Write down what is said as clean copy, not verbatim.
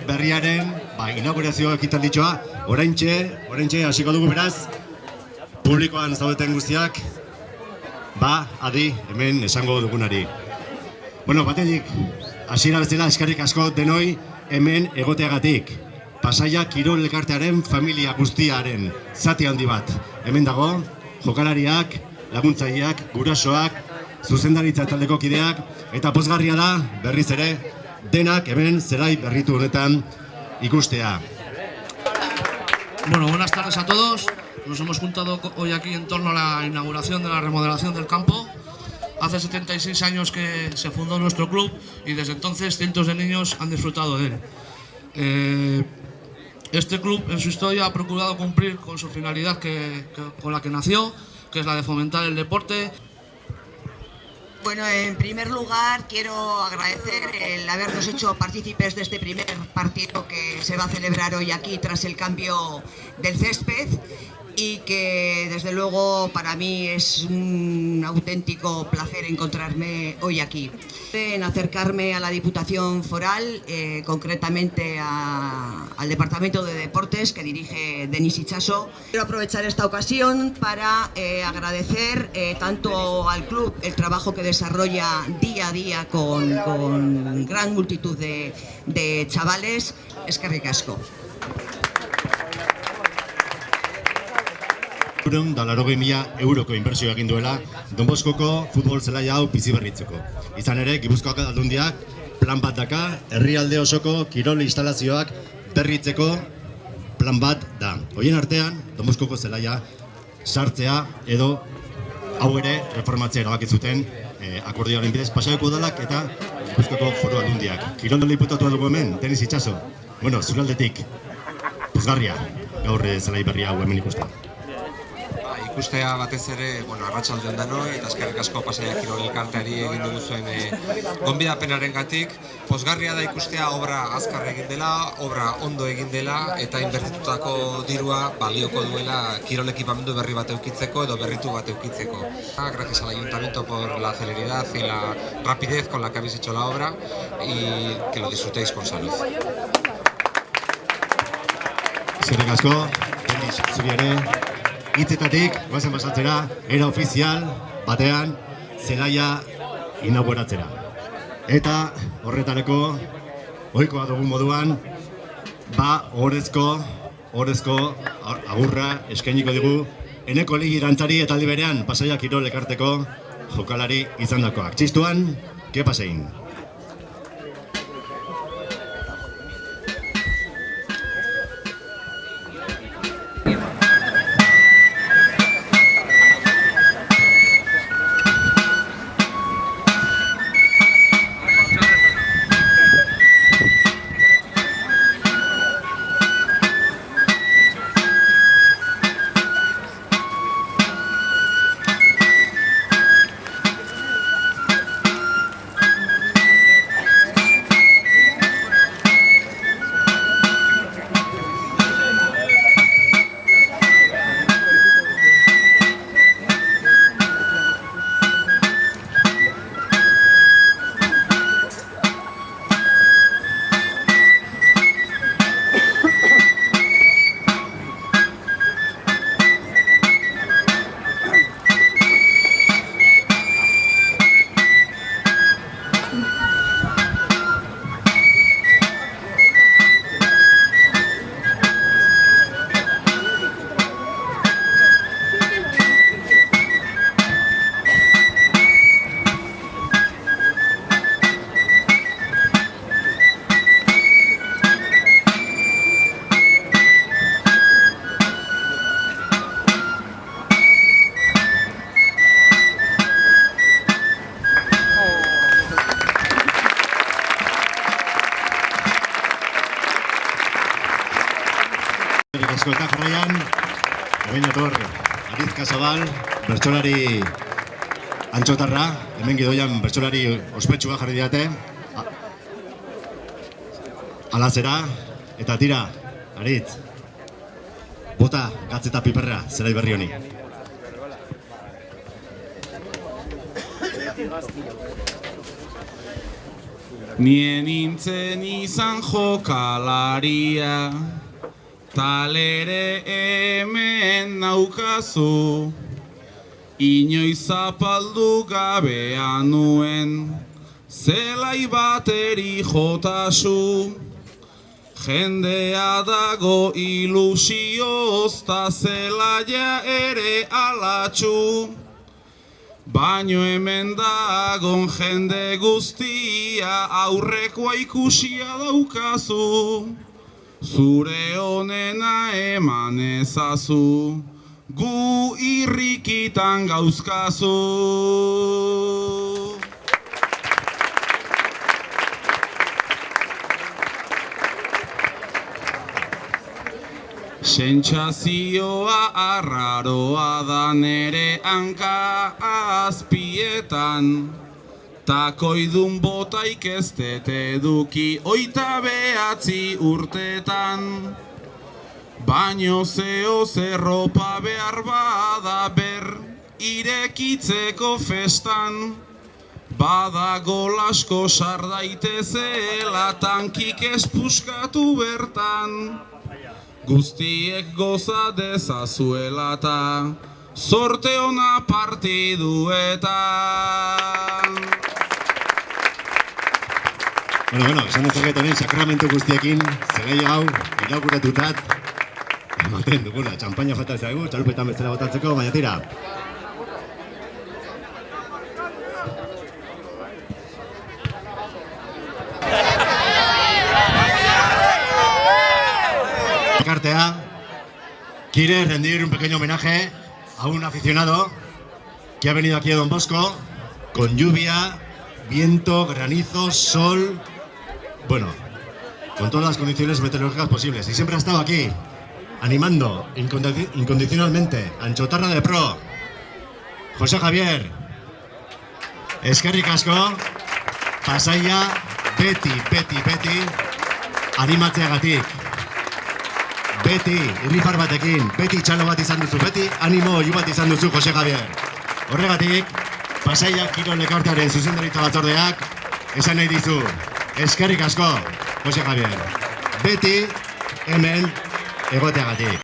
Berriaren inaugurazio ekitalditxoa oraintxe hasiko dugu beraz, publikoan zaudeten guztiak, adi hemen esango dugunari. Batetik, hasiera bezala eskerrik asko denoi hemen egoteagatik. Pasaia Kirol Elkartearen familia guztiaren zati handi bat. Hemen dago, jokalariak, laguntzaileak, gurasoak, zuzendaritza taldeko kideak, eta pozgarria da, berriz ere, denak hemen zelai berritu honetan ikustea. Bueno, buenas tardes a todos. Nos hemos juntado hoy aquí en torno a la inauguración de la remodelación del campo. Hace 76 años que se fundó nuestro club y desde entonces cientos de niños han disfrutado de él. Este club en su historia ha procurado cumplir con su finalidad con la que nació, que es la de fomentar el deporte. Bueno, en primer lugar quiero agradecer el habernos hecho partícipes de este primer partido que se va a celebrar hoy aquí tras el cambio del césped y que desde luego para mí es un auténtico placer encontrarme hoy aquí. En acercarme a la Diputación Foral, concretamente al Departamento de Deportes que dirige Denis Itxaso. Quiero aprovechar esta ocasión para agradecer tanto al club el trabajo que desarrolla día a día con gran multitud de chavales. Eskerrik asko. €100.000 inbertsioa egin duela Don Boskoko futbol zelaia hau bizi berritzeko. Izan ere, Gipuzkoako Aldundiak plan bat daka, herrialde osoko kirol instalazioak berritzeko plan bat da. Horien artean, Don Boskoko zelaia sartzea edo hau ere reformatzea erabaki zuten akordioaren bidez Pasaiako udalak eta Gipuzkoako Foru Aldundiak. Kirol diputatua dugu hemen, Denis Itxaso. Zure aldetik, pozgarria gaur zelai berria hau hemen ikustea. Ikustea batez ere, arratsaldeon danoi, eta eskerrik asko Pasaia Kirol Elkarteari egin dugu zuen gonbidapenarengatik. Pozgarria da ikustea obra azkar egin dela, obra ondo egin dela, eta inbertitutako dirua balioko duela kirol ekipamendu berri bat eukitzeko edo berritu bat eukitzeko. Gracias al Ayuntamiento por la celeridad y la rapidez con la que habéis hecho la obra y que lo disfrutéis con salud. Eskerrik asko, Denis, zuri ere. Hitzetatik, goazen pasatzera, era ofizial batean zelaia inauguratzera. Eta horretareko, ohikoa dugun moduan, ohorezko agurra eskainiko digu Eneko Ligi Irantzari eta aldi berean Pasaia Kirol Elkarteko jokalari izandakoak. Txistuan, ke pasein. Eta jarraian, hemen etor, Arizka Zabal, bertsolari antxotarra, hemen gidoian bertsolari ospetsua jarri diate. Alazera, eta tira, Aritz, bota, gatz eta piperra, zelai berri honi. Nien nintzen izan jokalaria, talere hemen naukazu, inoiz zapaldu gabean nuen, zelai bateri jotasu, jendea dago ilusioz ta zelaia ere alatxu, baino hemen dagon jende guztia aurrekoa ikusia daukazu, zure honena eman ezazu, gu irrikitan gauzkazu. Sentsazioa arraroa da nere hanka azpietan, takoidun botaik ez dut eduki 29 urtetan, baino zeo zerropa behar bada irekitzeko festan, badago lasko sar daitezela tankik espuskatu bertan, guztiek goza dezazuela ta sorte ona partiduetan. Bueno, esan dezaket honen sakramentu guztiekin, zelai hau, inauguratutat, ematen dugula, txampaina falta zaigu, txalupetan bezala botatzeko, baina tira. Quiere rendir un pequeño homenaje a un aficionado que ha venido aquí a Don Bosco con lluvia, viento, granizo, sol, bueno, con todas las condiciones meteorológicas posibles. Y siempre ha estado aquí, animando incondicionalmente a Anchotarra de Pro. José Javier, eskerrik asko, Pasaia, beti, animatzeagatik. Beti, irrifar batekin, beti txalo bat izan duzu, beti animo oiu bat izan duzu, Jose Javier. Horregatik, Pasaia Kirol Elkartearen zuzendaritza batzordeak esan nahi dizu, eskerrik asko, Jose Javier. Beti hemen egoteagatik.